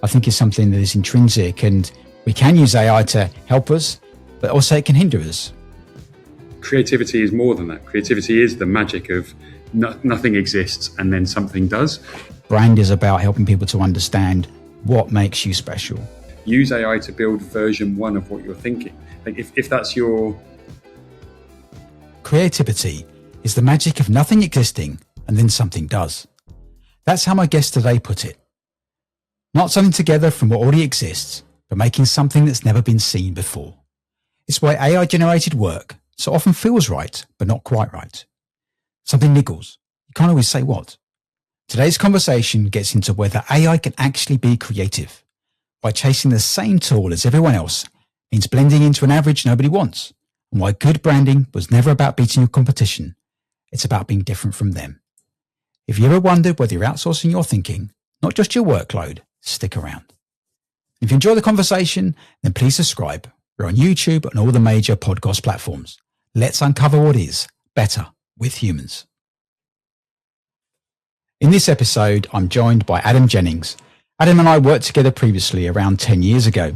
I think is something that is intrinsic, and we can use AI to help us, but also it can hinder us. Creativity is more than that. Creativity is the magic of nothing exists and then something does. Brand is about helping people to understand what makes you special. Use AI to build version 1 of what you're thinking. Like if that's your... Creativity is the magic of nothing existing and then something does. That's how my guest today put it. Not something together from what already exists, but making something that's never been seen before. It's why AI-generated work so often feels right, but not quite right. Something niggles. You can't always say what. Today's conversation gets into whether AI can actually be creative. Why chasing the same tool as everyone else means blending into an average nobody wants, and why good branding was never about beating your competition. It's about being different from them. If you ever wondered whether you're outsourcing your thinking, not just your workload, stick around. If you enjoy the conversation, then please subscribe. We're on YouTube and all the major podcast platforms. Let's uncover what is better with humans. In this episode, I'm joined by Adam Jennings. Adam and I worked together previously around 10 years ago.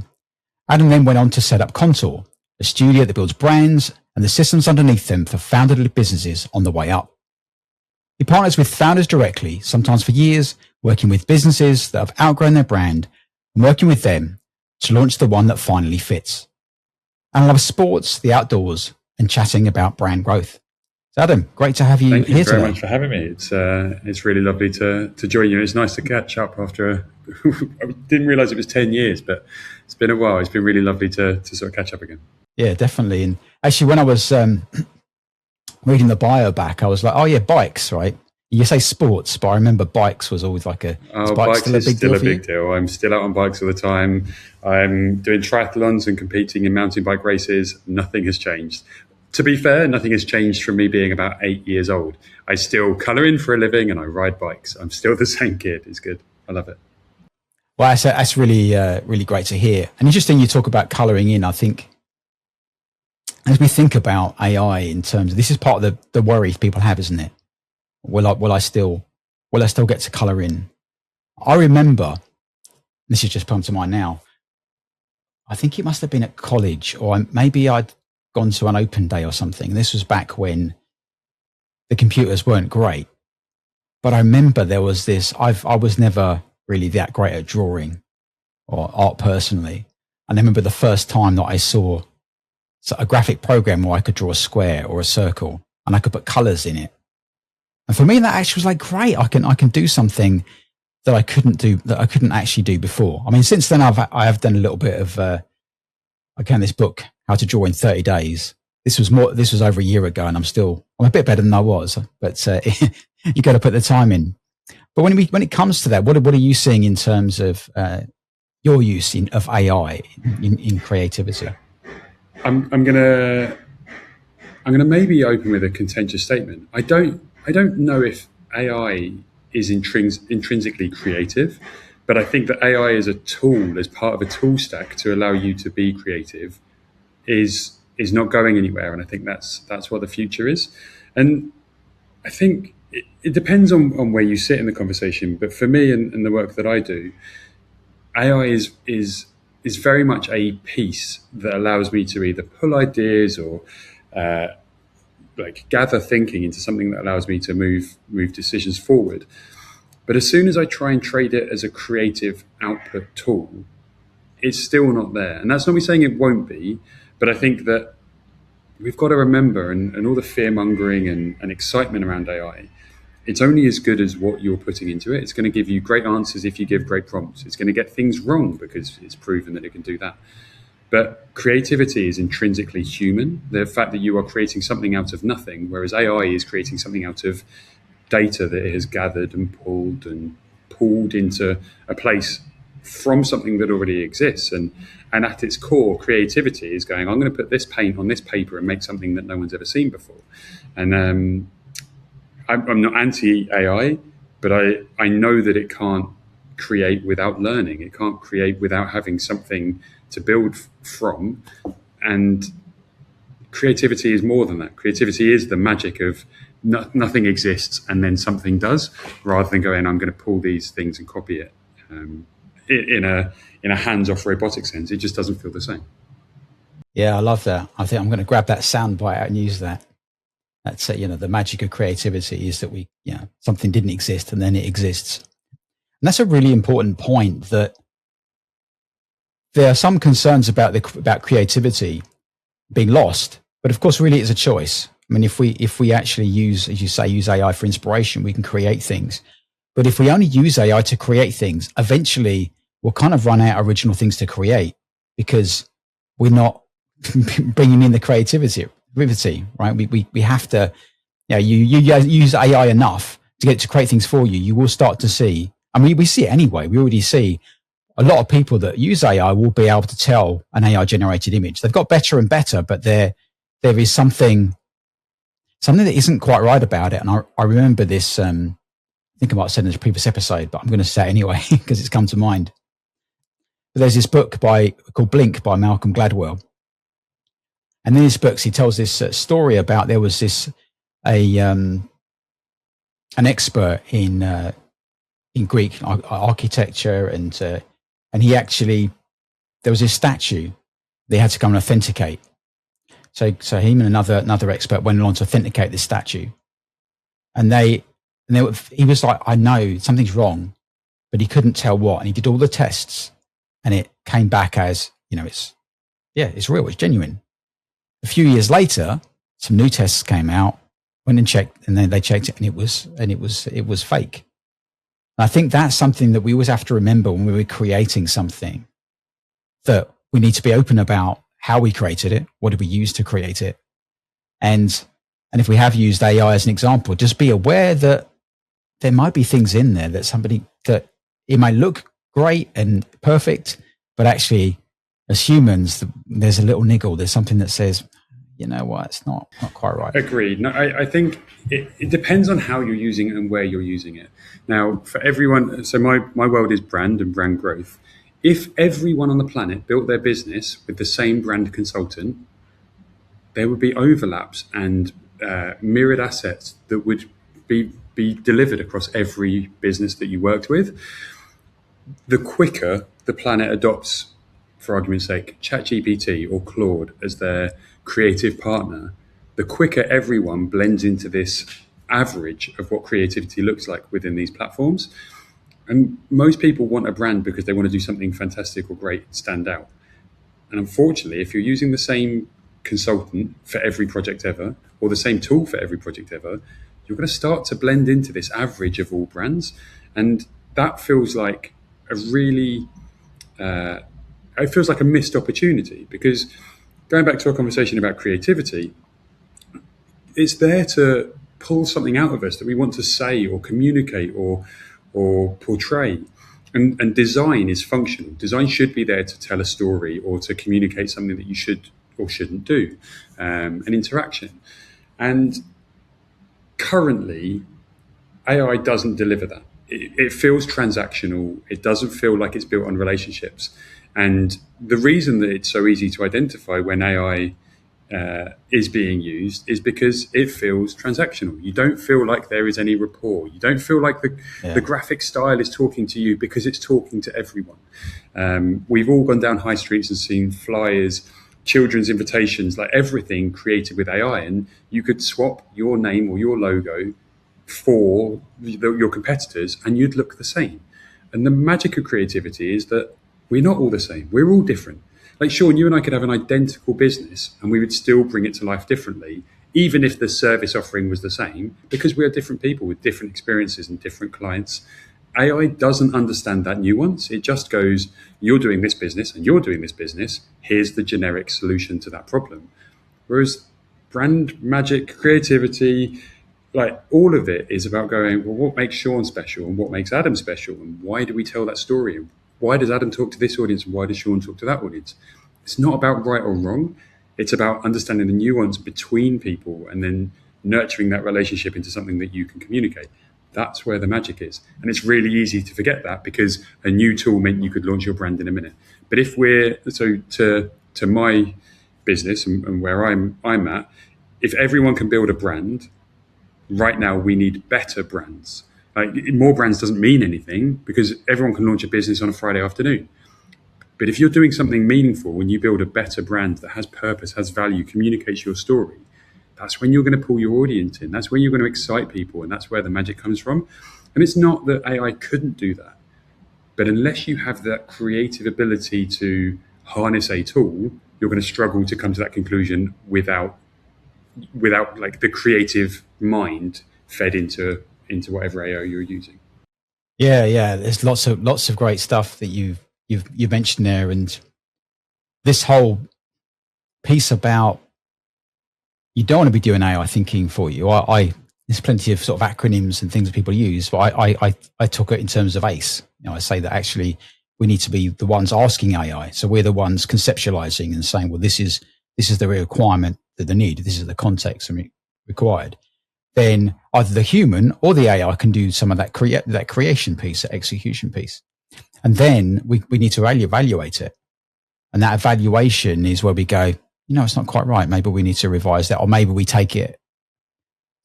Adam then went on to set up Contour, a studio that builds brands and the systems underneath them for founder-led businesses on the way up. He partners with founders directly, sometimes for years, working with businesses that have outgrown their brand and working with them to launch the one that finally fits. And loves sports, the outdoors, and chatting about brand growth. So Adam, great to have you here today. Thank you very much for having me. It's really lovely to join you. It's nice to catch up after, I didn't realize it was 10 years, but it's been a while. It's been really lovely to sort of catch up again. Yeah, definitely. And actually, when I was reading the bio back, I was like, oh yeah, bikes, right? You say sports, but I remember bikes was always like a... Bikes is still a big deal. I'm still out on bikes all the time. I'm doing triathlons and competing in mountain bike races. Nothing has changed. To be fair, nothing has changed from me being about 8 years old. I still colour in for a living and I ride bikes. I'm still the same kid. It's good. I love it. Well, that's really, really great to hear. And interesting you talk about colouring in. I think as we think about AI in terms of, this is part of the worry people have, isn't it? Will I still get to colour in? I remember, this is just come to mind now, I think it must have been at college, or maybe I'd gone to an open day or something. This was back when the computers weren't great. But I remember there was this, I was never really that great at drawing or art personally. And I remember the first time that I saw a graphic program where I could draw a square or a circle and I could put colours in it. And for me, that actually was like, great, I can do something that I couldn't actually do before. I mean, since then I have done a little bit of, this book, How to Draw in 30 Days. This was over a year ago and I'm a bit better than I was, but you got to put the time in. But when it comes to that, what are you seeing in terms of your use of AI in creativity? I'm gonna maybe open with a contentious statement. I don't know if AI is intrinsically creative, but I think that AI as a tool, as part of a tool stack to allow you to be creative, is not going anywhere. And I think that's what the future is. And I think it depends on where you sit in the conversation. But for me and the work that I do, AI is very much a piece that allows me to either pull ideas or gather thinking into something that allows me to move decisions forward. But as soon as I try and trade it as a creative output tool, it's still not there. And that's not me saying it won't be, but I think that we've got to remember, and all the fear-mongering and excitement around AI, it's only as good as what you're putting into it. It's going to give you great answers if you give great prompts. It's going to get things wrong because it's proven that it can do that. But creativity is intrinsically human. The fact that you are creating something out of nothing, whereas AI is creating something out of data that it has gathered and pulled into a place from something that already exists. And at its core, creativity is going, I'm going to put this paint on this paper and make something that no one's ever seen before. And I'm not anti-AI, but I know that it can't create without learning. It can't create without having something to build from. And creativity is more than that. Creativity is the magic of nothing exists and then something does, rather than going, I'm going to pull these things and copy it. in a hands-off robotic sense, it just doesn't feel the same. Yeah, I love that. I think I'm going to grab that sound bite out and use that. That's the magic of creativity is that something didn't exist and then it exists. And that's a really important point, that there are some concerns about creativity being lost, but of course, really, it's a choice. I mean, if we actually use, as you say, use AI for inspiration, we can create things. But if we only use AI to create things, eventually we'll kind of run out of original things to create because we're not bringing in the creativity, right? We have to, you use AI enough to get it to create things for you. You will start to see, I mean, we see it anyway. We already see a lot of people that use AI will be able to tell an AI generated image. They've got better and better, but there is something that isn't quite right about it. And I remember this, I think I might have said in a previous episode, but I'm going to say it anyway because it's come to mind. But there's this book called Blink by Malcolm Gladwell. And in his books, he tells this story about there was an expert in Greek architecture, and he actually, there was this statue they had to come and authenticate. So him and another expert went along to authenticate this statue, and he was like, I know something's wrong, but he couldn't tell what, and he did all the tests, and it came back as it's real, it's genuine. A few years later, some new tests came out, went and checked, and then they checked it, and it was fake. And I think that's something that we always have to remember when we're creating something, that we need to be open about how we created it, what did we use to create it, and if we have used AI as an example, just be aware that there might be things in there that it might look great and perfect, but actually, as humans, there's a little niggle. There's something that says, you know what, it's not quite right. Agreed. No, I think it depends on how you're using it and where you're using it. Now, for everyone, so my world is brand and brand growth. If everyone on the planet built their business with the same brand consultant, there would be overlaps and mirrored assets that would be delivered across every business that you worked with. The quicker the planet adopts, for argument's sake, ChatGPT or Claude as their creative partner, the quicker everyone blends into this average of what creativity looks like within these platforms. And most people want a brand because they want to do something fantastic or great, stand out. And unfortunately, if you're using the same consultant for every project ever, or the same tool for every project ever, you're going to start to blend into this average of all brands. And that feels like it feels like a missed opportunity, because going back to our conversation about creativity, it's there to pull something out of us that we want to say or communicate or portray. And design is functional. Design should be there to tell a story or to communicate something that you should or shouldn't do, an interaction. And currently, AI doesn't deliver that. It feels transactional. It doesn't feel like it's built on relationships. And the reason that it's so easy to identify when AI is being used is because it feels transactional. You don't feel like there is any rapport. You don't feel like the graphic style is talking to you because it's talking to everyone. We've all gone down high streets and seen flyers, children's invitations, like everything created with AI. And you could swap your name or your logo for your competitors and you'd look the same. And the magic of creativity is that we're not all the same. We're all different. Like, Sean, you and I could have an identical business and we would still bring it to life differently, even if the service offering was the same, because we are different people with different experiences and different clients. AI doesn't understand that nuance. It just goes, you're doing this business and you're doing this business. Here's the generic solution to that problem. Whereas brand magic, creativity, like all of it is about going, well, what makes Sean special and what makes Adam special? And why do we tell that story? Why does Adam talk to this audience and why does Sean talk to that audience? It's not about right or wrong. It's about understanding the nuance between people and then nurturing that relationship into something that you can communicate. That's where the magic is. And it's really easy to forget that because a new tool meant you could launch your brand in a minute. But if we're, so to my business and where I'm at, if everyone can build a brand, right now we need better brands. Like, more brands doesn't mean anything because everyone can launch a business on a Friday afternoon. But if you're doing something meaningful and you build a better brand that has purpose, has value, communicates your story, that's when you're going to pull your audience in. That's when you're going to excite people, and that's where the magic comes from. And it's not that AI couldn't do that, but unless you have that creative ability to harness a tool, you're going to struggle to come to that conclusion without like the creative mind fed into whatever AI you're using. Yeah. There's lots of great stuff that you've mentioned there, and this whole piece about you don't want to be doing AI thinking for you. There's plenty of sort of acronyms and things that people use, but I took it in terms of ACE. I say that actually we need to be the ones asking AI. So we're the ones conceptualizing and saying, well, this is the requirement that they need. This is the context required. Then either the human or the AI can do some of that creation piece, that execution piece. And then we need to evaluate it. And that evaluation is where we go, it's not quite right. Maybe we need to revise that, or maybe we take it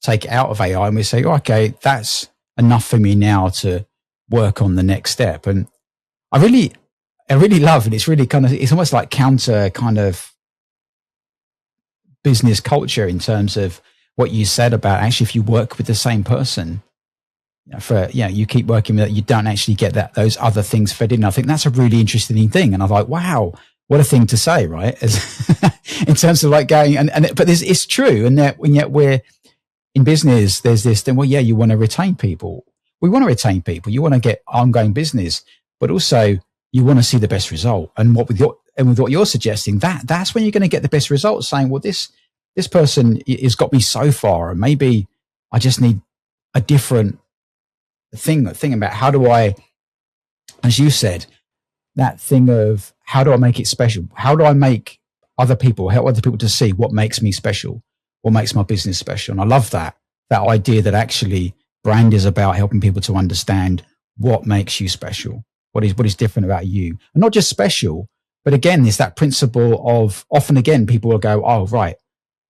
out of AI and we say, okay, that's enough for me now to work on the next step. And I really love, and it's really it's almost like counter kind of business culture in terms of what you said about actually, if you work with the same person, you keep working with it, you don't actually get those other things fed in. I think that's a really interesting thing. And I'm like, wow, what a thing to say, right? In terms of like going, but it's true. And yet we're in business, there's this thing, well, yeah, you want to retain people. We want to retain people. You want to get ongoing business, but also you want to see the best result. And with what you're suggesting, that's when you're going to get the best results, saying, well, this person has got me so far, and maybe I just need a different thing about how do I, as you said, that thing of how do I make it special? How do I help other people to see what makes me special, what makes my business special? And I love that idea that actually brand is about helping people to understand what makes you special, what is different about you, and not just special, but again, it's that principle of often again, people will go, oh, right,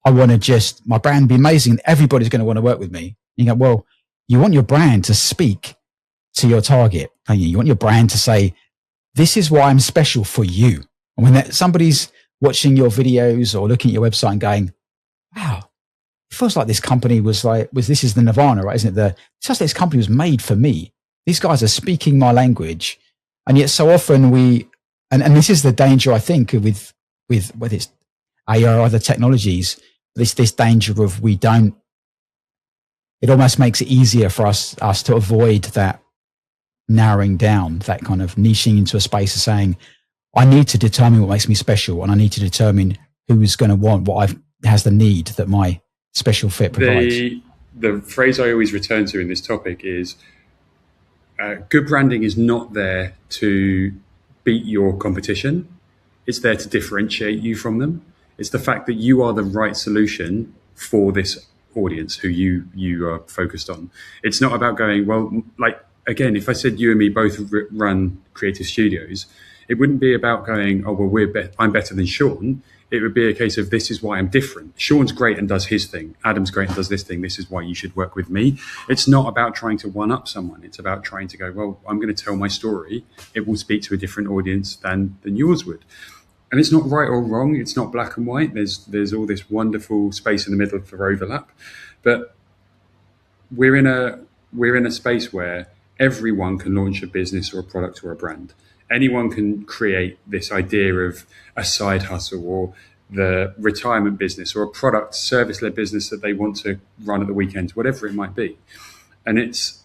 I want to my brand be amazing. Everybody's going to want to work with me. You go, well, you want your brand to speak to your target. You want your brand to say, this is why I'm special for you. And when somebody's watching your videos or looking at your website and going, wow, it feels like this company this is the Nirvana, right? Isn't it? It's just like this company was made for me. These guys are speaking my language. And yet so often and this is the danger, I think, with whether it's AI or other technologies, this danger of it almost makes it easier for us to avoid that narrowing down, that kind of niching into a space of saying, I need to determine what makes me special, and I need to determine who is going to want what has the need that my special fit provides. The phrase I always return to in this topic is good branding is not there to beat your competition. It's there to differentiate you from them. It's the fact that you are the right solution for this audience who you are focused on. It's not about going, well, like, again, if I said you and me both run creative studios, it wouldn't be about going, oh, well, I'm better than Sean. It would be a case of, this is why I'm different. Sean's great and does his thing. Adam's great and does this thing. This is why you should work with me. It's not about trying to one-up someone. It's about trying to go, well, I'm going to tell my story. It will speak to a different audience than yours would. And it's not right or wrong. It's not black and white. There's all this wonderful space in the middle for overlap. But we're in a space where everyone can launch a business or a product or a brand. Anyone can create this idea of a side hustle or the retirement business or a product service-led business that they want to run at the weekends, whatever it might be. And it's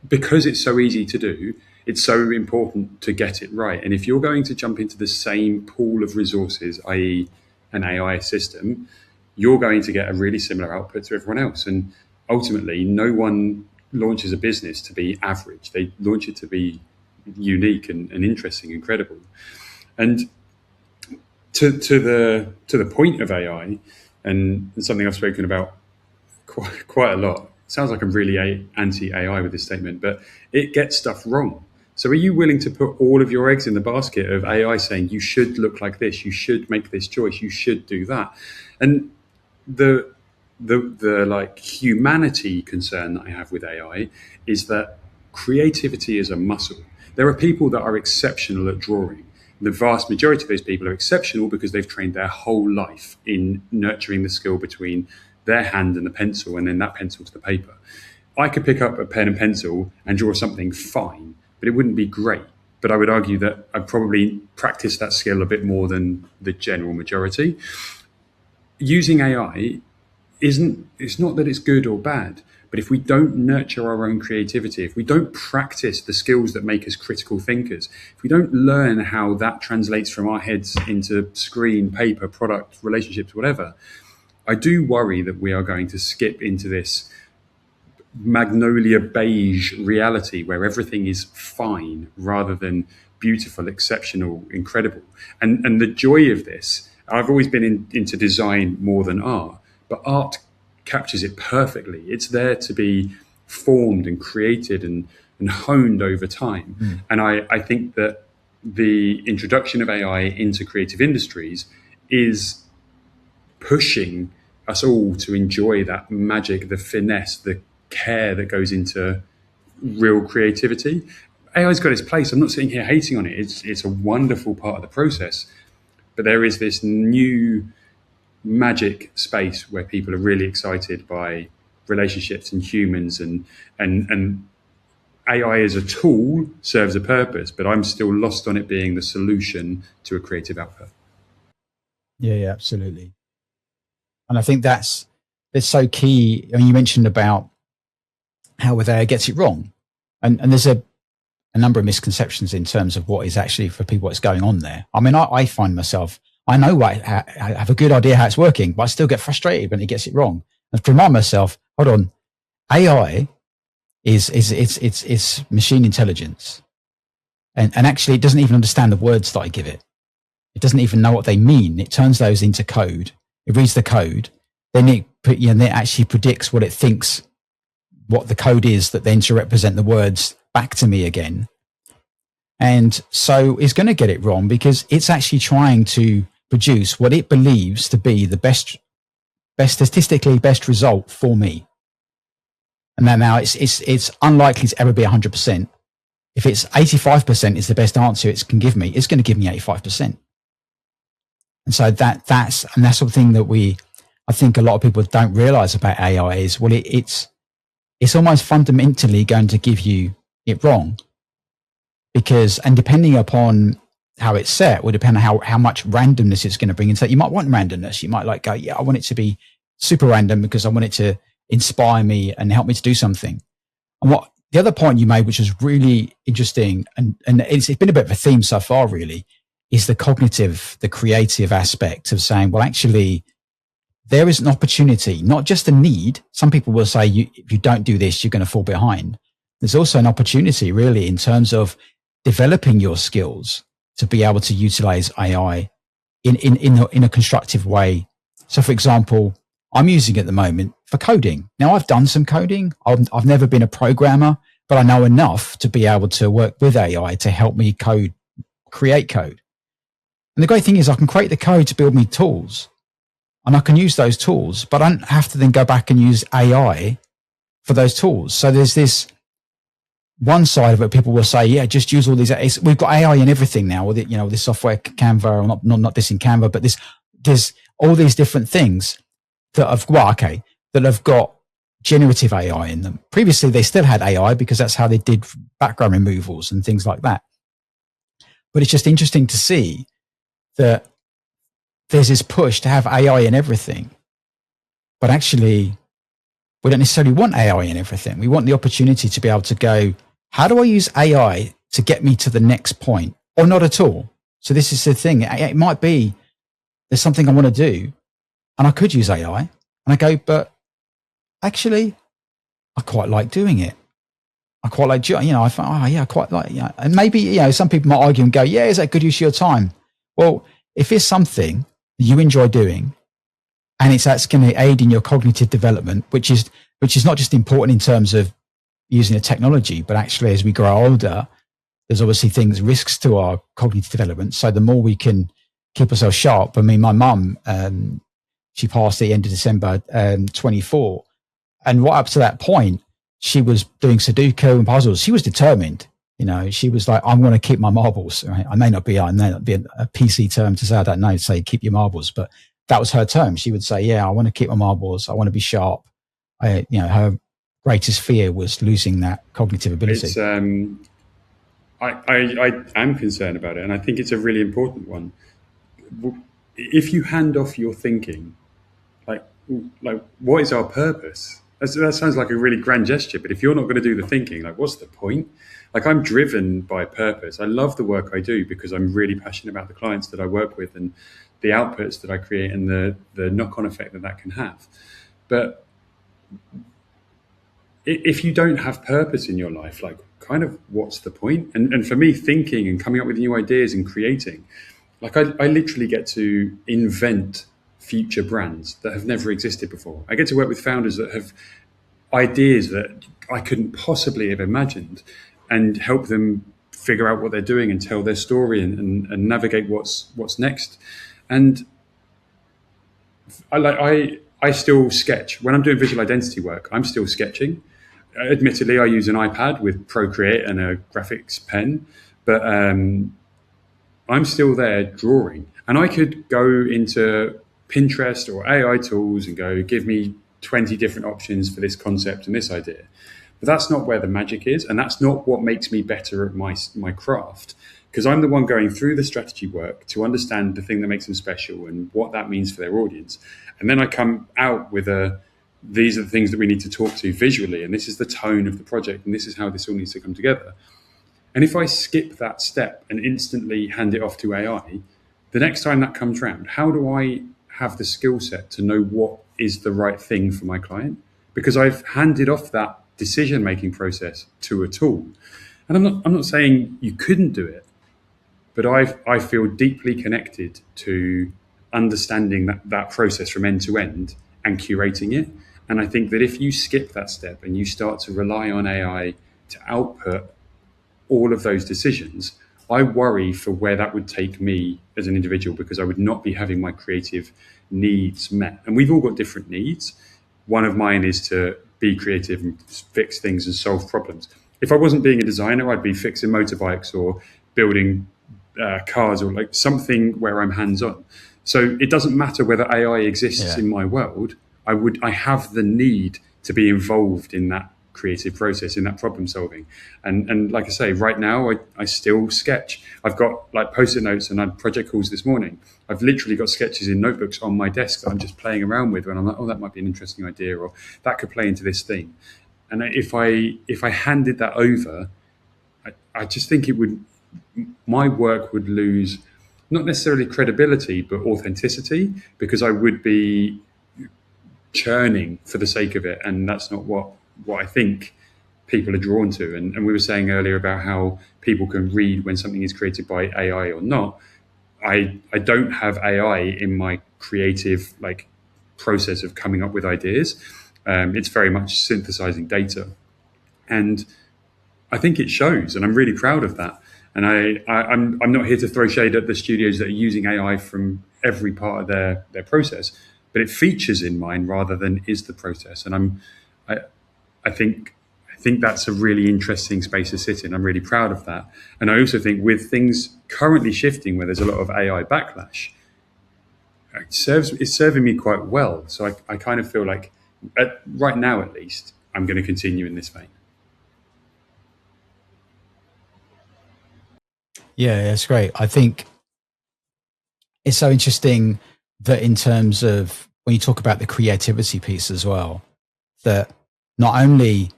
because it's so easy to do, it's so important to get it right. And if you're going to jump into the same pool of resources, i.e. an AI system, you're going to get a really similar output to everyone else. And ultimately, no one launches a business to be average. They launch it to be unique and interesting and credible. And to the point of AI, and something I've spoken about quite a lot, it sounds like I'm really anti-AI with this statement, but it gets stuff wrong. So are you willing to put all of your eggs in the basket of AI saying you should look like this, you should make this choice, you should do that? And the the like humanity concern that I have with AI is that creativity is a muscle. There are people that are exceptional at drawing. The vast majority of those people are exceptional because they've trained their whole life in nurturing the skill between their hand and the pencil, and then that pencil to the paper. I could pick up a pen and pencil and draw something fine, but it wouldn't be great. But I would argue that I probably practice that skill a bit more than the general majority. Using AI it's not that it's good or bad, but if we don't nurture our own creativity, if we don't practice the skills that make us critical thinkers, if we don't learn how that translates from our heads into screen, paper, product, relationships, whatever, I do worry that we are going to skip into this magnolia beige reality where everything is fine rather than beautiful, exceptional, incredible. And the joy of this, I've always been into design more than art, but art captures it perfectly. It's there to be formed and created and honed over time. And I think that the introduction of AI into creative industries is pushing us all to enjoy that magic, the finesse, the care that goes into real creativity. AI's got its place. I'm not sitting here hating on it. It's a wonderful part of the process. But there is this new magic space where people are really excited by relationships and humans, and AI as a tool serves a purpose, but I'm still lost on it being the solution to a creative output. Yeah, absolutely. And I think that's so key. I mean, you mentioned about how with AI gets it wrong, and there's a number of misconceptions in terms of what is actually for people what's going on there. I mean, I find myself, I know I have a good idea how it's working, but I still get frustrated when it gets it wrong. And to remind myself, hold on, AI is machine intelligence, and actually it doesn't even understand the words that I give it. It doesn't even know what they mean. It turns those into code. It reads the code, then it actually predicts what it thinks, what the code is, that then to represent the words back to me again. And so it's going to get it wrong because it's actually trying to produce what it believes to be the best statistically best result for me. And now it's unlikely to ever be 100%. If it's 85% is the best answer it can give me, it's going to give me 85%. And so that's something that I think a lot of people don't realize about AI is, well, it's almost fundamentally going to give you it wrong, because, and depending upon how it's set will depend on how much randomness it's going to bring into that. You might want randomness. You might like go, yeah, I want it to be super random because I want it to inspire me and help me to do something. And what the other point you made, which was really interesting, and it's been a bit of a theme so far really, is the cognitive, the creative aspect of saying, well, actually, there is an opportunity, not just a need. Some people will say, if you don't do this, you're going to fall behind. There's also an opportunity really in terms of developing your skills to be able to utilize AI in a constructive way. So for example, I'm using it at the moment for coding. Now I've done some coding. I've never been a programmer, but I know enough to be able to work with AI to help me create code. And the great thing is I can create the code to build me tools, and I can use those tools, but I don't have to then go back and use AI for those tools. So there's this one side of it. People will say, yeah, just use all these. We've got AI in everything now with it, this software Canva, or not this in Canva, but there's all these different things that have got generative AI in them. Previously, they still had AI because that's how they did background removals and things like that. But it's just interesting to see that there's this push to have AI in everything, but actually we don't necessarily want AI in everything. We want the opportunity to be able to go, how do I use AI to get me to the next point, or not at all? So this is the thing. It might be there's something I want to do and I could use AI, and I go, but actually I quite like doing it. I quite like, I find, I quite like, and maybe, some people might argue and go, yeah, is that good use of your time? Well, if it's something you enjoy doing, and that's going to aid in your cognitive development, which is not just important in terms of using the technology, but actually as we grow older, there's obviously risks to our cognitive development. So the more we can keep ourselves sharp. I mean, my mum, She passed at the end of December 24. And right up to that point, she was doing Sudoku and puzzles. She was determined. She was like, I'm going to keep my marbles. Right? I may not be a PC term to say, I don't know, say keep your marbles, but that was her term. She would say, yeah, I want to keep my marbles. I want to be sharp. Her greatest fear was losing that cognitive ability. It's, I am concerned about it, and I think it's a really important one. If you hand off your thinking, like what is our purpose? That sounds like a really grand gesture, but if you're not going to do the thinking, like what's the point? Like I'm driven by purpose. I love the work I do because I'm really passionate about the clients that I work with and the outputs that I create and the knock-on effect that can have. But if you don't have purpose in your life, like kind of what's the point? And for me, thinking and coming up with new ideas and creating, like I literally get to invent future brands that have never existed before. I get to work with founders that have ideas that I couldn't possibly have imagined and help them figure out what they're doing and tell their story and navigate what's next. And I still sketch. When I'm doing visual identity work, I'm still sketching. Admittedly, I use an iPad with Procreate and a graphics pen, but I'm still there drawing. And I could go into Pinterest or AI tools and go, give me 20 different options for this concept and this idea. But that's not where the magic is. And that's not what makes me better at my craft. Because I'm the one going through the strategy work to understand the thing that makes them special and what that means for their audience. And then I come out with these are the things that we need to talk to visually. And this is the tone of the project. And this is how this all needs to come together. And if I skip that step and instantly hand it off to AI, the next time that comes around, how do I have the skill set to know what is the right thing for my client? Because I've handed off that decision-making process to a tool. And I'm not saying you couldn't do it, but I feel deeply connected to understanding that process from end to end and curating it. And I think that if you skip that step and you start to rely on AI to output all of those decisions, I worry for where that would take me as an individual, because I would not be having my creative needs met. And we've all got different needs. One of mine is to be creative and fix things and solve problems. If I wasn't being a designer, I'd be fixing motorbikes or building cars or like something where I'm hands-on. So it doesn't matter whether AI exists in my world. I have the need to be involved in that creative process, in that problem solving. And like I say, right now I still sketch. I've got like post-it notes and I had project calls this morning. I've literally got sketches in notebooks on my desk that I'm just playing around with when I'm like, oh, that might be an interesting idea, or that could play into this theme. And if I handed that over, I just think my work would lose not necessarily credibility, but authenticity, because I would be churning for the sake of it. And that's not what I think people are drawn to. And we were saying earlier about how people can read when something is created by AI or not. I don't have AI in my creative process of coming up with ideas. It's very much synthesizing data. And I think it shows, and I'm really proud of that. And I'm not here to throw shade at the studios that are using AI from every part of their process, but it features in mine rather than is the process. And I think that's a really interesting space to sit in. I'm really proud of that. And I also think with things currently shifting where there's a lot of AI backlash, it's serving me quite well. So I kind of feel like right now, at least, I'm going to continue in this vein. Yeah, that's great. I think it's so interesting that in terms of when you talk about the creativity piece as well, that not only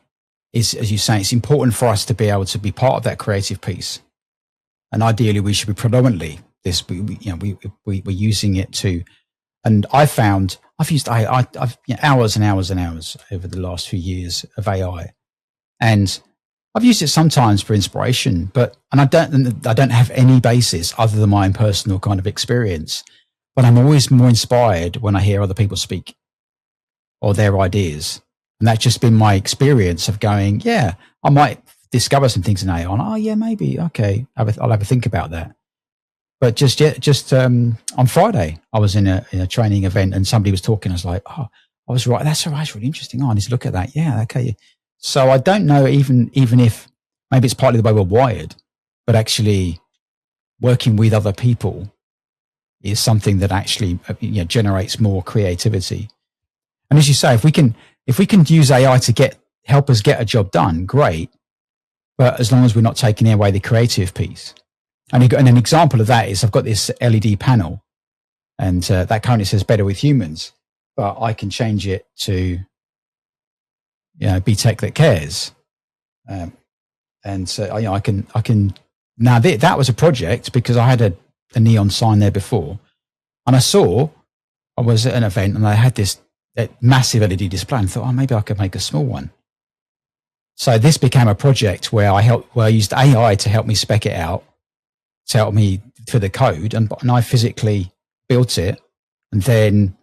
is, as you say, it's important for us to be able to be part of that creative piece. And ideally we should be predominantly this, we're using it to, and I've used I've hours and hours and hours over the last few years of AI, and I've used it sometimes for inspiration, and I don't have any basis other than my own personal kind of experience. But I'm always more inspired when I hear other people speak or their ideas. And that's just been my experience of going, yeah, I might discover some things in AI. Oh yeah, maybe. Okay. I'll have a think about that. But just on Friday, I was in a training event and somebody was talking. I was like, oh, I was right. That's all right. It's really interesting. Oh, I need to look at that. Yeah. Okay. So I don't know even if maybe it's partly the way we're wired, but actually working with other people is something that actually generates more creativity. And as you say, if we can use AI to help us get a job done, great. But as long as we're not taking away the creative piece. And an example of that is I've got this LED panel, and that currently says better with humans, but I can change it to be tech that cares. And so I can now that was a project because I had a neon sign there before, and I was at an event and I had this massive LED display and thought, maybe I could make a small one. So this became a project where I used AI to help me spec it out, to help me for the code, and I physically built it. And then,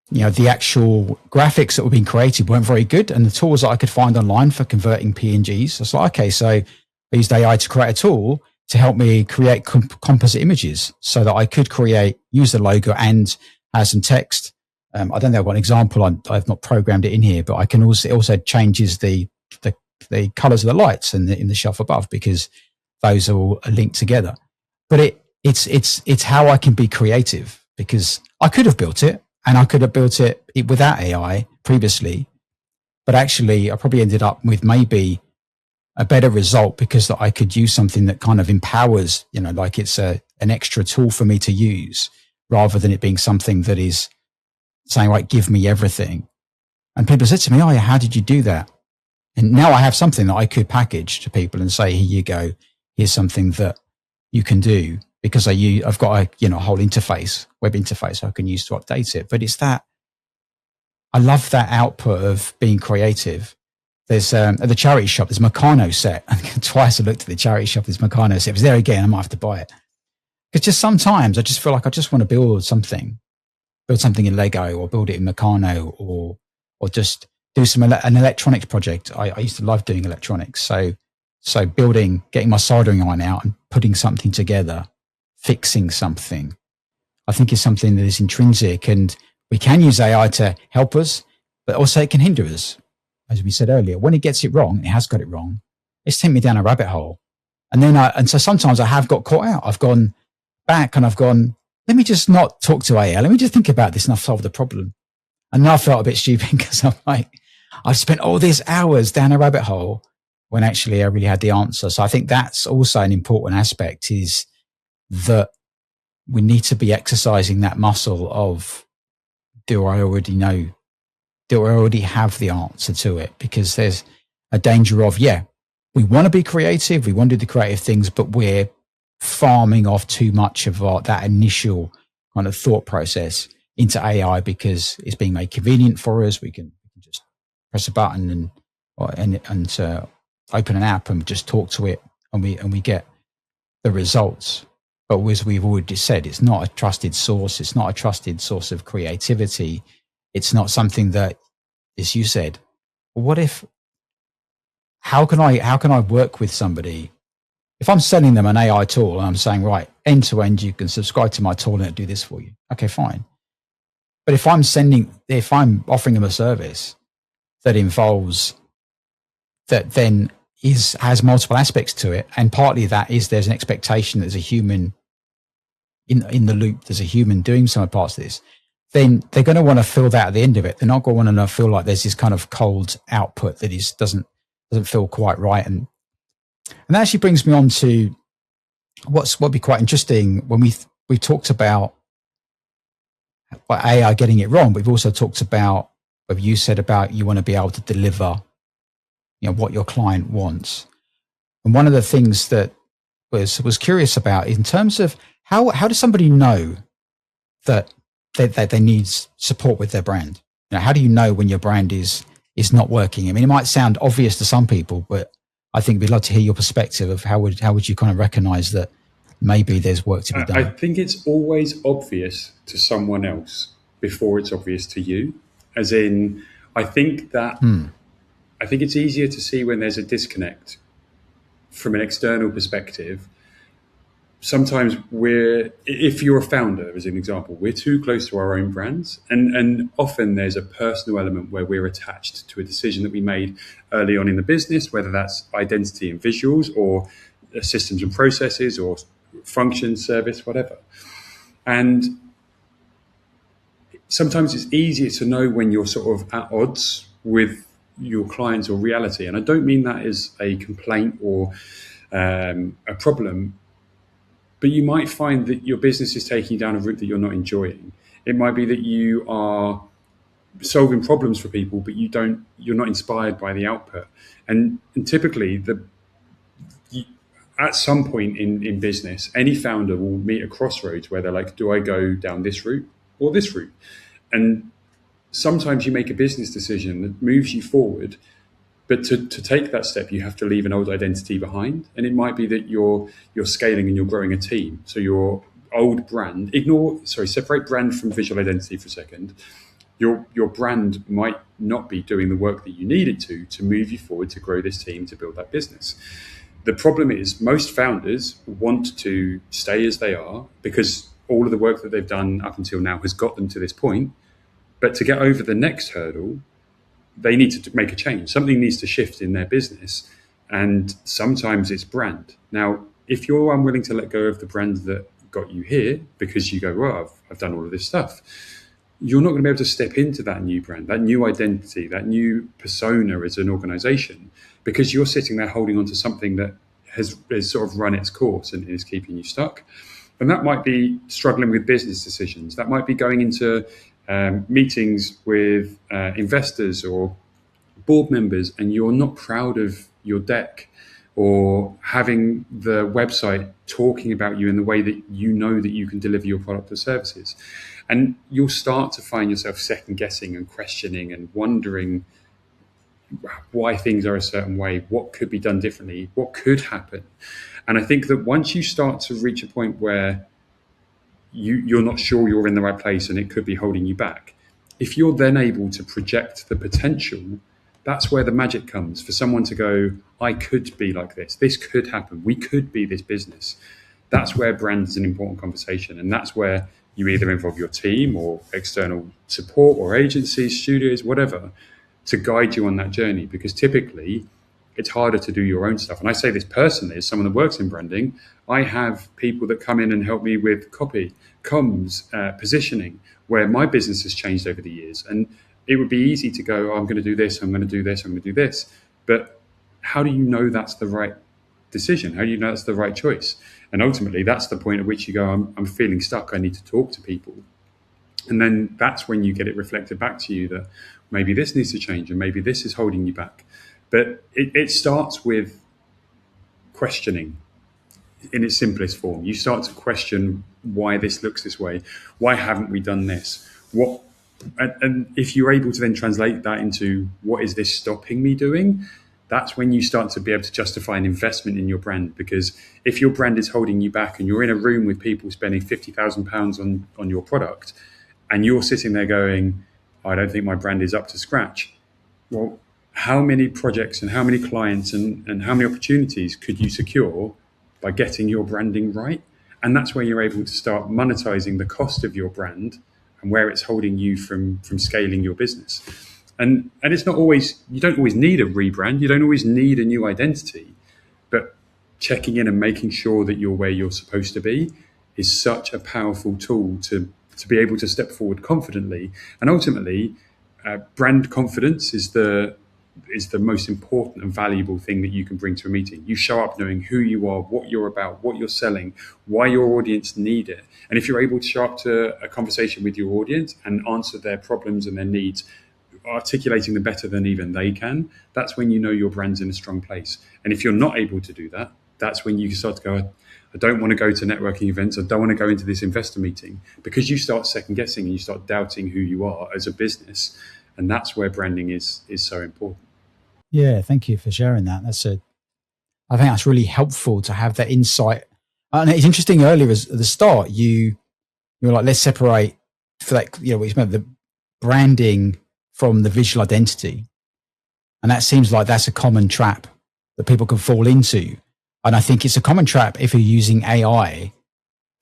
the actual graphics that were being created weren't very good, and the tools that I could find online for converting PNGs, I was like, okay, so I used AI to create a tool to help me create composite images so that I could use the logo and have some text. I don't know what an example. I've not programmed it in here, but I can also changes the colors of the lights in the shelf above because those are all linked together. But it's how I can be creative, because I could have built it and I could have built it without AI previously, but actually I probably ended up with maybe a better result because that I could use something that kind of empowers, like it's an extra tool for me to use rather than it being something that is saying, right, give me everything. And people said to me, oh yeah, how did you do that? And now I have something that I could package to people and say, here you go. Here's something that you can do, because I've got a whole interface, web interface I can use to update it. But it's that I love that output of being creative. There's at the charity shop, there's Meccano set. And twice I looked at the charity shop, there's Meccano set. If it's there again, I might have to buy it. Because just sometimes I just feel like I just want to build something in Lego or build it in Meccano or just do an electronics project. I used to love doing electronics. So getting my soldering iron out and putting something together, fixing something, I think is something that is intrinsic, and we can use AI to help us, but also it can hinder us. As we said earlier, when it gets it wrong, it has got it wrong. It's taken me down a rabbit hole. And so sometimes I have got caught out. I've gone back and I've gone, let me just not talk to AI. Let me just think about this and I've solved the problem. And now I felt a bit stupid because I'm like, I've spent all these hours down a rabbit hole when actually I really had the answer. So I think that's also an important aspect, is that we need to be exercising that muscle of, do I already know? Do I already have the answer to it? Because there's a danger of, we want to be creative, we want to do the creative things, but we're farming off too much of that initial kind of thought process into AI because it's being made convenient for us. We can just press a button and open an app and just talk to it, and we get the results. But as we've already said, it's not a trusted source. It's not a trusted source of creativity. It's not something that, as you said, what if? How can I work with somebody? If I'm selling them an AI tool and I'm saying, right, end to end, you can subscribe to my tool and it'll do this for you. Okay, fine. But if I'm offering them a service that involves that then has multiple aspects to it, and partly that is there's an expectation that there's a human in the loop, there's a human doing some parts of this, then they're going to want to feel that at the end of it. They're not going to want to feel like there's this kind of cold output that doesn't feel quite right. And that actually brings me on to what'd be quite interesting when we talked about AI getting it wrong, but we've also talked about what you said about you want to be able to deliver, what your client wants. And one of the things that was curious about in terms of how does somebody know that they need support with their brand? How do you know when your brand is not working? I mean, it might sound obvious to some people, but I think we'd love to hear your perspective of how would you kind of recognize that maybe there's work to be done? I think it's always obvious to someone else before it's obvious to you. As in, I think it's easier to see when there's a disconnect from an external perspective. sometimes if you're a founder, as an example, we're too close to our own brands. And often there's a personal element where we're attached to a decision that we made early on in the business, whether that's identity and visuals or systems and processes or function, service, whatever. And sometimes it's easier to know when you're sort of at odds with your clients or reality. And I don't mean that as a complaint or a problem, but you might find that your business is taking you down a route that you're not enjoying. It might be that you are solving problems for people, but you're not inspired by the output. And typically, at some point in business, any founder will meet a crossroads where they're like, do I go down this route or this route? And sometimes you make a business decision that moves you forward, but to take that step, you have to leave an old identity behind. And it might be that you're scaling and you're growing a team. So your old brand, separate brand from visual identity for a second. Your brand might not be doing the work that you need it to move you forward, to grow this team, to build that business. The problem is most founders want to stay as they are because all of the work that they've done up until now has got them to this point. But to get over the next hurdle, they need to make a change. Something needs to shift in their business. And sometimes it's brand. Now, if you're unwilling to let go of the brand that got you here because you go, well, I've done all of this stuff, you're not going to be able to step into that new brand, that new identity, that new persona as an organization, because you're sitting there holding on to something that has sort of run its course and is keeping you stuck. And that might be struggling with business decisions. That might be going into meetings with investors or board members, and you're not proud of your deck or having the website talking about you in the way that you know that you can deliver your product or services. And you'll start to find yourself second guessing and questioning and wondering why things are a certain way, what could be done differently, what could happen. And I think that once you start to reach a point where you're not sure you're in the right place and it could be holding you back, if you're then able to project the potential, that's where the magic comes for someone to go, I could be like this could happen, we could be this business. That's where brand is an important conversation. And that's where you either involve your team or external support or agencies, studios, whatever, to guide you on that journey. Because typically it's harder to do your own stuff. And I say this personally, as someone that works in branding, I have people that come in and help me with copy, comms, positioning, where my business has changed over the years. And it would be easy to go, I'm going to do this, I'm going to do this, I'm going to do this. But how do you know that's the right decision? How do you know that's the right choice? And ultimately, that's the point at which you go, I'm feeling stuck, I need to talk to people. And then that's when you get it reflected back to you that maybe this needs to change and maybe this is holding you back. But it starts with questioning in its simplest form. You start to question why this looks this way. Why haven't we done this? And if you're able to then translate that into what is this stopping me doing, that's when you start to be able to justify an investment in your brand. Because if your brand is holding you back and you're in a room with people spending £50,000 on your product and you're sitting there going, I don't think my brand is up to scratch. Well, how many projects and how many clients and how many opportunities could you secure by getting your branding right? And that's where you're able to start monetizing the cost of your brand and where it's holding you from scaling your business. And it's not always, you don't always need a rebrand, you don't always need a new identity, but checking in and making sure that you're where you're supposed to be is such a powerful tool to be able to step forward confidently. And ultimately, brand confidence is the most important and valuable thing that you can bring to a meeting. You show up knowing who you are, what you're about, what you're selling, why your audience need it. And if you're able to show up to a conversation with your audience and answer their problems and their needs, articulating them better than even they can, that's when you know your brand's in a strong place. And if you're not able to do that, that's when you start to go, I don't want to go to networking events, I don't want to go into this investor meeting, because you start second guessing and you start doubting who you are as a business. And that's where branding is so important. Yeah, thank you for sharing that. I think that's really helpful to have that insight. And it's interesting, earlier at the start, you were like, let's separate for that, what you meant, the branding from the visual identity. And that seems like that's a common trap that people can fall into. And I think it's a common trap if you're using AI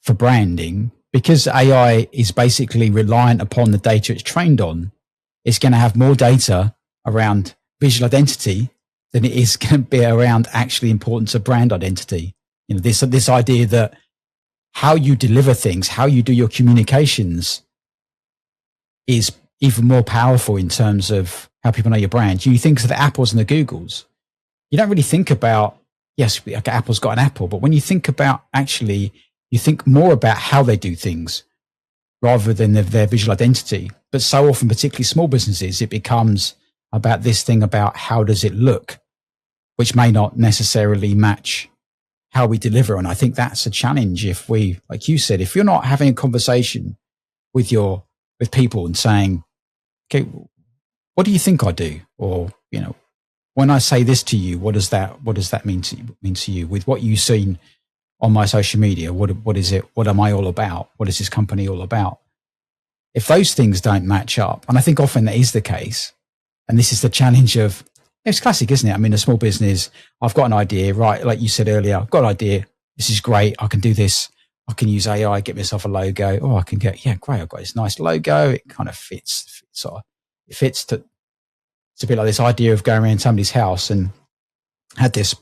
for branding, because AI is basically reliant upon the data it's trained on. It's going to have more data around visual identity than it is going to be around actually importance of brand identity. You know, this idea that how you deliver things, how you do your communications is even more powerful in terms of how people know your brand. You think of the Apples and the Googles. You don't really think about, yes, okay, Apple's got an Apple, but when you think about actually, you think more about how they do things rather than their visual identity. But so often, particularly small businesses, it becomes about this thing about how does it look, which may not necessarily match how we deliver. And I think that's a challenge if we, like you said, if you're not having a conversation with people and saying, okay, what do you think I do? Or, you know, when I say this to you, what does that mean to you with what you've seen on my social media? What is it? What am I all about? What is this company all about? If those things don't match up, and I think often that is the case, and this is the challenge of, it's classic, isn't it? I mean, a small business, I've got an idea, right? Like you said earlier, I've got an idea. This is great. I can do this. I can use AI, get myself a logo. Oh, I can get, yeah, great. I've got this nice logo. It kind of fits to, it's a bit like this idea of going around somebody's house, and had this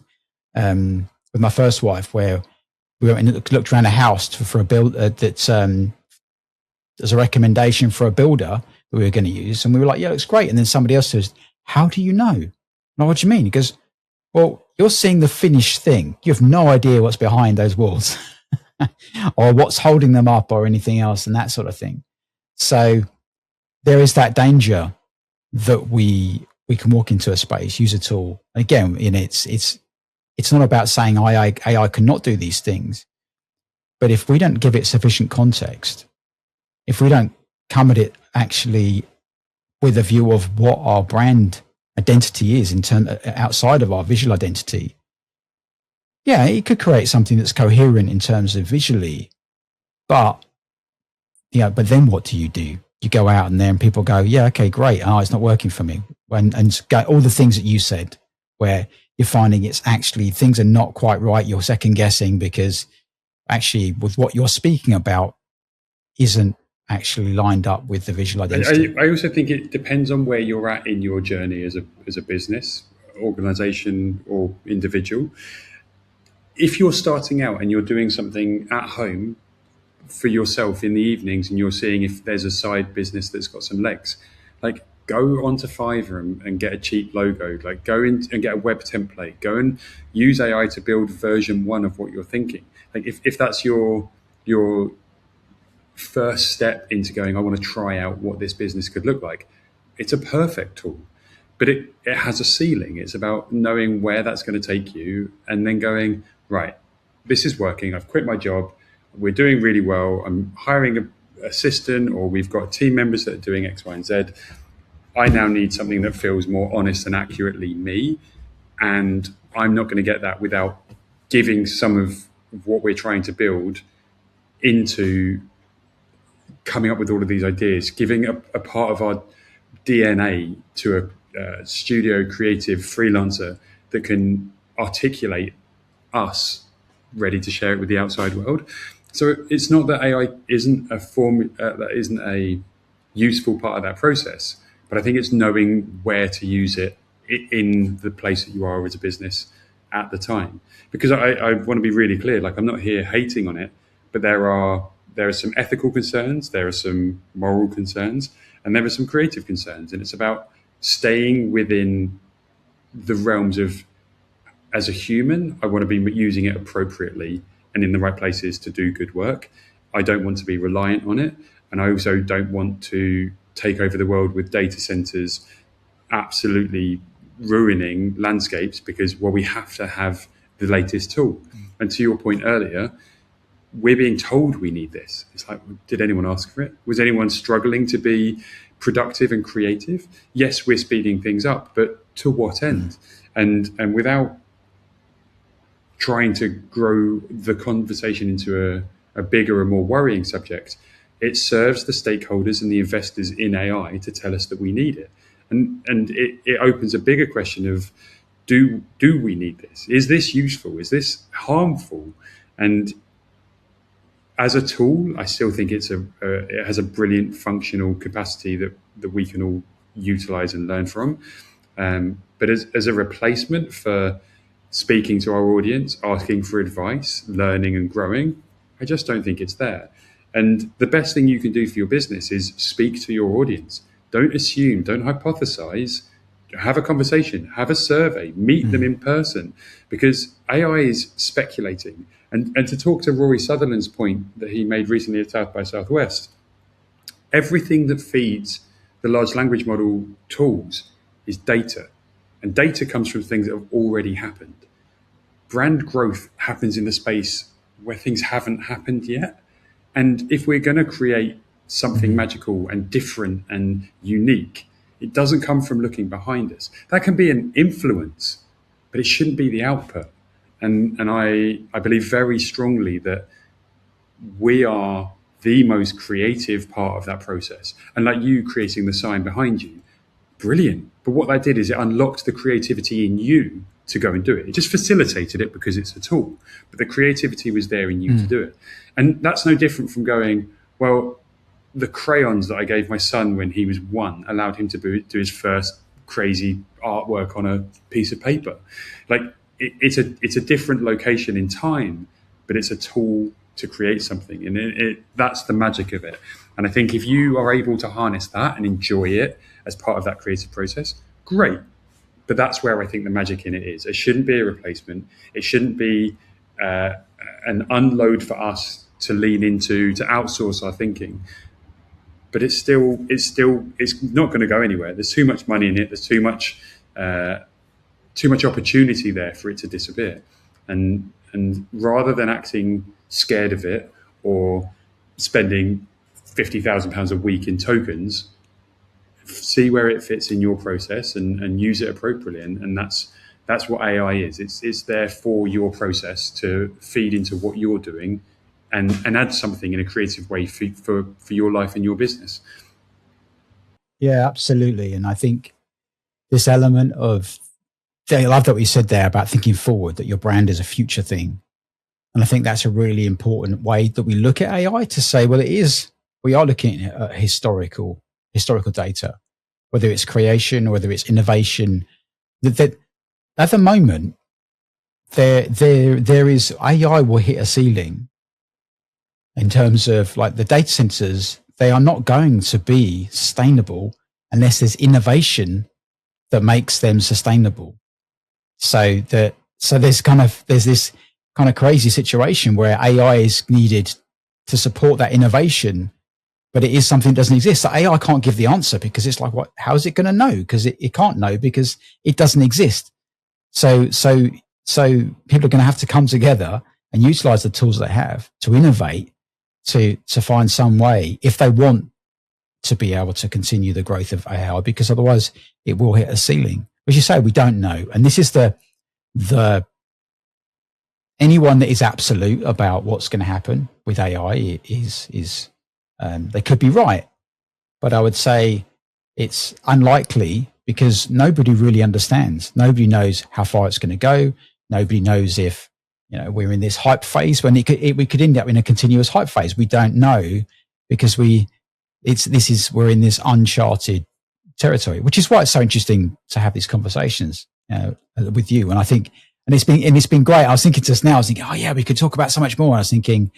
with my first wife where we went and looked around a house for a build that's as a recommendation for a builder that we were going to use. And we were like, yeah, it looks great. And then somebody else says, how do you know? No, what do you mean? He goes, well, you're seeing the finished thing. You have no idea what's behind those walls or what's holding them up or anything else and that sort of thing. So there is that danger that we can walk into a space, use a tool. Again, you know, it's not about saying AI cannot do these things, but if we don't give it sufficient context, if we don't come at it actually with a view of what our brand identity is outside of our visual identity, yeah, it could create something that's coherent in terms of visually, but but then what do? You go out and then people go, yeah, okay, great. Oh, it's not working for me. And go, all the things that you said, where you're finding it's actually things are not quite right. You're second guessing because actually with what you're speaking about isn't actually lined up with the visual identity. I also think it depends on where you're at in your journey as a business, organization, or individual. If you're starting out and you're doing something at home for yourself in the evenings and you're seeing if there's a side business that's got some legs, like go onto Fiverr and get a cheap logo, like go in and get a web template, go and use AI to build version 1 of what you're thinking. Like if that's your first step into going, I want to try out what this business could look like, it's a perfect tool. But it has a ceiling. It's about knowing where that's going to take you and then going, right, this is working. I've quit my job. We're doing really well. I'm hiring an assistant, or we've got team members that are doing X, Y, and Z. I now need something that feels more honest and accurately me. And I'm not going to get that without giving some of what we're trying to build into coming up with all of these ideas, giving a part of our DNA to a studio creative freelancer that can articulate us, ready to share it with the outside world. So it's not that AI isn't that isn't a useful part of that process, but I think it's knowing where to use it in the place that you are as a business at the time. Because I want to be really clear, like I'm not here hating on it, but there are some ethical concerns, there are some moral concerns, and there are some creative concerns. And it's about staying within the realms of, as a human, I want to be using it appropriately and in the right places to do good work. I don't want to be reliant on it. And I also don't want to take over the world with data centers absolutely ruining landscapes because, well, we have to have the latest tool. And to your point earlier, we're being told we need this. It's like, did anyone ask for it? Was anyone struggling to be productive and creative? Yes, we're speeding things up, but to what end? And without trying to grow the conversation into a bigger and more worrying subject, it serves the stakeholders and the investors in AI to tell us that we need it. And it opens a bigger question of, do we need this? Is this useful? Is this harmful? And as a tool, I still think it has a brilliant functional capacity that we can all utilize and learn from. But as a replacement for speaking to our audience, asking for advice, learning and growing, I just don't think it's there. And the best thing you can do for your business is speak to your audience. Don't assume, don't hypothesize, have a conversation, have a survey, meet them in person, because AI is speculating. And to talk to Rory Sutherland's point that he made recently at South by Southwest, everything that feeds the large language model tools is data. And data comes from things that have already happened. Brand growth happens in the space where things haven't happened yet. And if we're going to create something magical and different and unique, it doesn't come from looking behind us. That can be an influence, but it shouldn't be the output. And I believe very strongly that we are the most creative part of that process. And like you creating the sign behind you, brilliant. But what that did is it unlocked the creativity in you to go and do it. It just facilitated it because it's a tool. But the creativity was there in you to do it. And that's no different from going, well, the crayons that I gave my son when he was 1 allowed him to do his first crazy artwork on a piece of paper. Like it's a different location in time, but it's a tool to create something. And that's the magic of it. And I think if you are able to harness that and enjoy it as part of that creative process, great. But that's where I think the magic in it is. It shouldn't be a replacement. It shouldn't be an unload for us to lean into, to outsource our thinking. But it's not going to go anywhere. There's too much money in it. There's too much opportunity there for it to disappear. And rather than acting scared of it or spending £50,000 a week in tokens, see where it fits in your process and use it appropriately. And that's what AI is. It's there for your process to feed into what you're doing and add something in a creative way for your life and your business. Yeah, absolutely. And I think this element of, I love that what you said there about thinking forward, that your brand is a future thing. And I think that's a really important way that we look at AI to say, well, we are looking at historical data, whether it's creation or whether it's innovation. That at the moment, there is, AI will hit a ceiling in terms of like the data centers. They are not going to be sustainable unless there's innovation that makes them sustainable. So there's this kind of crazy situation where AI is needed to support that innovation, but it is something that doesn't exist. So AI can't give the answer because it's like, how is it going to know? Because it can't know because it doesn't exist. So people are going to have to come together and utilize the tools they have to innovate, to find some way if they want to be able to continue the growth of AI, because otherwise it will hit a ceiling. As you say, we don't know. And this is the anyone that is absolute about what's going to happen with AI is they could be right, but I would say it's unlikely because nobody really understands. Nobody knows how far it's going to go. Nobody knows if, we're in this hype phase when we could end up in a continuous hype phase. We don't know because we're in this uncharted territory, which is why it's so interesting to have these conversations with you. And I think, and it's been great. I was thinking just now, oh yeah, we could talk about so much more. And I was thinking,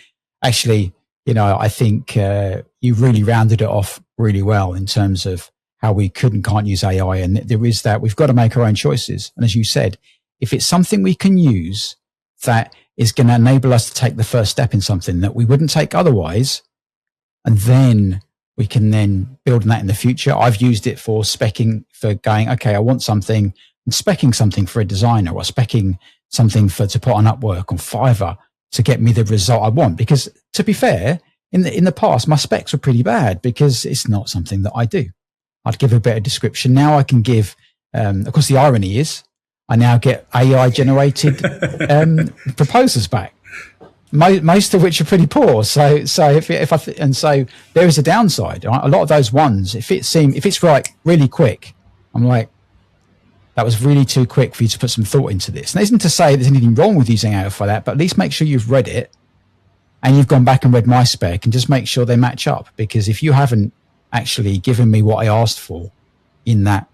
actually, I think you really rounded it off really well in terms of how we could and can't use AI. And there is that we've got to make our own choices. And as you said, if it's something we can use that is going to enable us to take the first step in something that we wouldn't take otherwise, and then we can then build on that in the future. I've used it for specking, for going, okay, I want something, and specking something for a designer, or specking something to put on Upwork on Fiverr to get me the result I want. Because to be fair, in the past, my specs were pretty bad because it's not something that I do. I'd give a better description. Now I can give, of course, the irony is I now get AI generated proposals back, most of which are pretty poor. So so there is a downside. Right? A lot of those ones, if it's right really quick, I'm like, that was really too quick for you to put some thought into this. And it isn't to say there's anything wrong with using AI for that, but at least make sure you've read it and you've gone back and read my spec and just make sure they match up. Because if you haven't actually given me what I asked for in the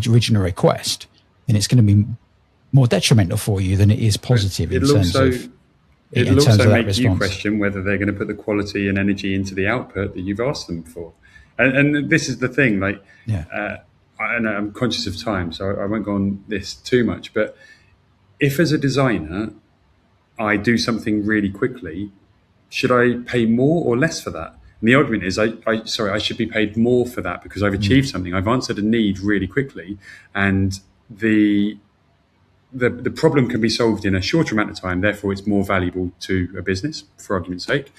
original request, then it's going to be more detrimental for you than it is positive. It'll also make you question whether they're going to put the quality and energy into the output that you've asked them for. And this is the thing, like, and I'm conscious of time, so I won't go on this too much, but if as a designer I do something really quickly, should I pay more or less for that? And the argument is, I should be paid more for that because I've achieved something. I've answered a need really quickly, and the problem can be solved in a shorter amount of time. Therefore, it's more valuable to a business, for argument's sake.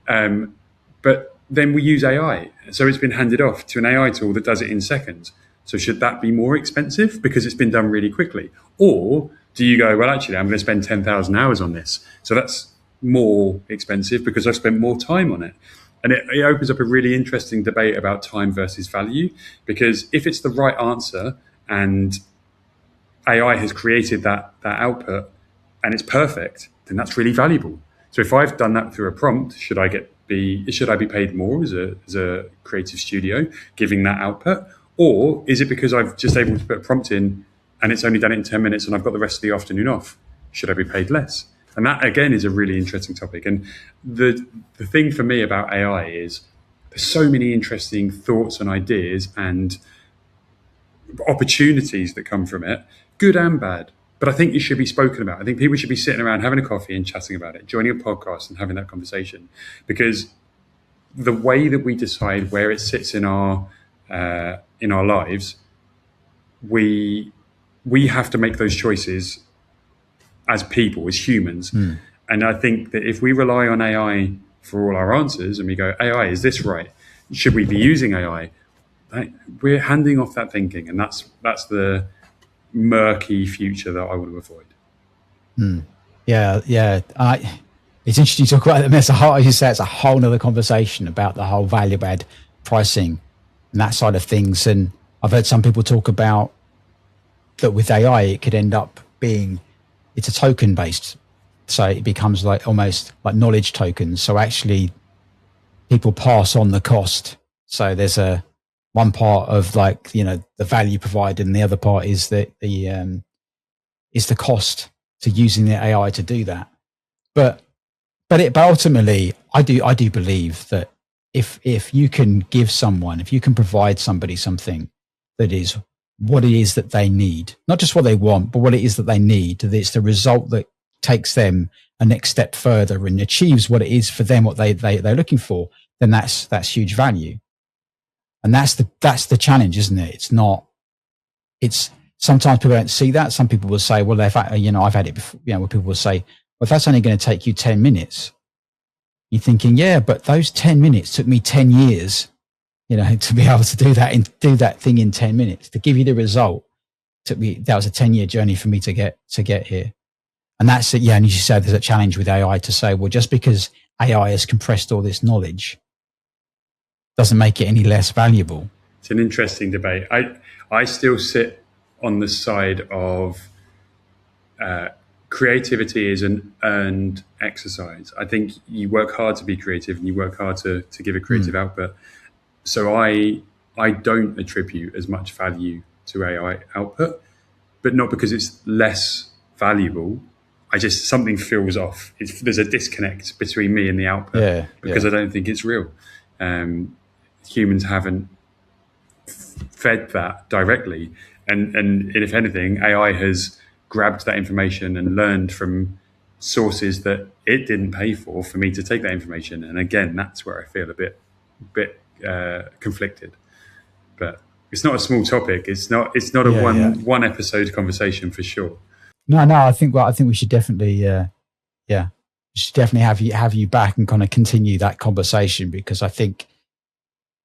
But then we use AI, so it's been handed off to an AI tool that does it in seconds. So should that be more expensive because it's been done really quickly? Or do you go, well, actually, I'm going to spend 10,000 hours on this, so that's more expensive because I've spent more time on it? And it opens up a really interesting debate about time versus value, because if it's the right answer and AI has created that output and it's perfect, then that's really valuable. So if I've done that through a prompt, should I be paid more as a creative studio giving that output? Or is it because I've just able to put a prompt in and it's only done it in 10 minutes and I've got the rest of the afternoon off? Should I be paid less? And that, again, is a really interesting topic. And the thing for me about AI is there's so many interesting thoughts and ideas and opportunities that come from it, good and bad. But I think it should be spoken about. I think people should be sitting around having a coffee and chatting about it, joining a podcast and having that conversation. Because the way that we decide where it sits in our lives, we have to make those choices as people, as humans. And I think that if we rely on AI for all our answers and we go, AI, is this right? Should we be using AI? We're handing off that thinking, and that's the murky future that I want to avoid. It's interesting to talk about it. As you say, it's a whole nother conversation about the whole value add pricing and that side of things. And I've heard some people talk about that with AI, it could end up being, it's a token based. So it becomes like almost like knowledge tokens. So actually people pass on the cost. So there's one part of, like, the value provided, and the other part is the cost to using the AI to do that. But ultimately, I do believe that if you can provide somebody something that is what it is that they need, not just what they want, but what it is that they need, that it's the result that takes them a next step further and achieves what it is for them, what they're looking for, then that's huge value. And that's the challenge, isn't it? It's sometimes people don't see that. Some people will say, well, I've had it before, where people will say, well, if that's only going to take you 10 minutes, you're thinking, yeah, but those 10 minutes took me 10 years, to be able to do that thing in 10 minutes, to give you the result. That was a 10-year journey for me to get here. And that's it. Yeah. And as you said, there's a challenge with AI to say, well, just because AI has compressed all this knowledge doesn't make it any less valuable. It's an interesting debate. I still sit on the side of creativity is an earned exercise. I think you work hard to be creative and you work hard to give a creative output. So I don't attribute as much value to AI output, but not because it's less valuable. Something feels off. There's a disconnect between me and the output because I don't think it's real. Humans haven't fed that directly. And if anything, AI has grabbed that information and learned from sources that it didn't pay for me to take that information. And again, that's where I feel a bit conflicted. But it's not a small topic. It's not a one episode conversation for sure. No. I think we should definitely, have you back and kind of continue that conversation, because I think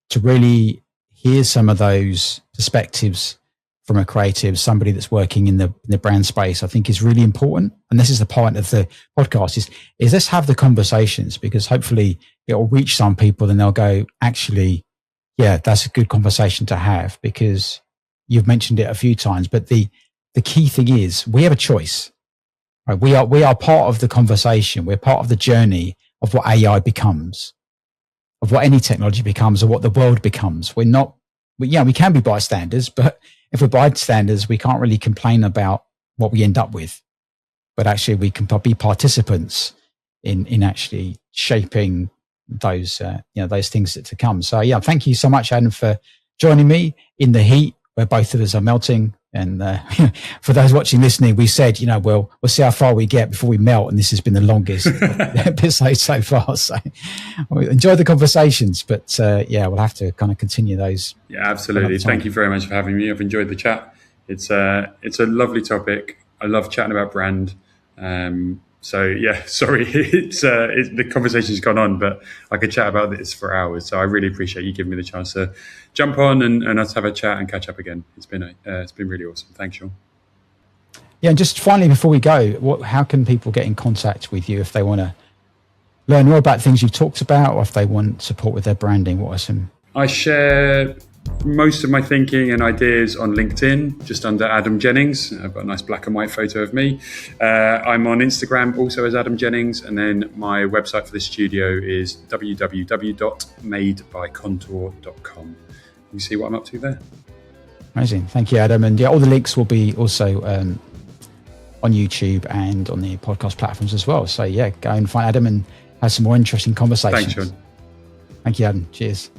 to really hear some of those perspectives from a creative, somebody that's working in the brand space, I think is really important. And this is the point of the podcast is let's have the conversations, because hopefully it will reach some people and they'll go, actually, yeah, that's a good conversation to have, because you've mentioned it a few times, but the key thing is we have a choice. Right? We are part of the conversation. We're part of the journey of what AI becomes, of what any technology becomes, or what the world becomes. We can be bystanders, but if we're bystanders, we can't really complain about what we end up with. But actually, we can be participants in actually shaping those those things that to come. So yeah, thank you so much, Adam, for joining me in the heat where both of us are melting. And for those watching, listening, we said, we'll see how far we get before we melt. And this has been the longest episode so far. So enjoy the conversations, but we'll have to kind of continue those. Yeah, absolutely. Thank you very much for having me. I've enjoyed the chat. It's a lovely topic. I love chatting about brand. So yeah, sorry, the conversation's gone on, but I could chat about this for hours. So I really appreciate you giving me the chance to jump on and us have a chat and catch up again. It's been really awesome. Thanks, Sean. Yeah, and just finally before we go, how can people get in contact with you if they want to learn more about things you've talked about, or if they want support with their branding? What are some? I share most of my thinking and ideas on LinkedIn, just under Adam Jennings. I've got a nice black and white photo of me. I'm on Instagram also as Adam Jennings, and then my website for the studio is www.madebycontour.com. You see what I'm up to there. Amazing. Thank you, Adam. And yeah, all the links will be also on YouTube and on the podcast platforms as well. So yeah, go and find Adam and have some more interesting conversations. Thanks, Sean. Thank you, Adam. Cheers.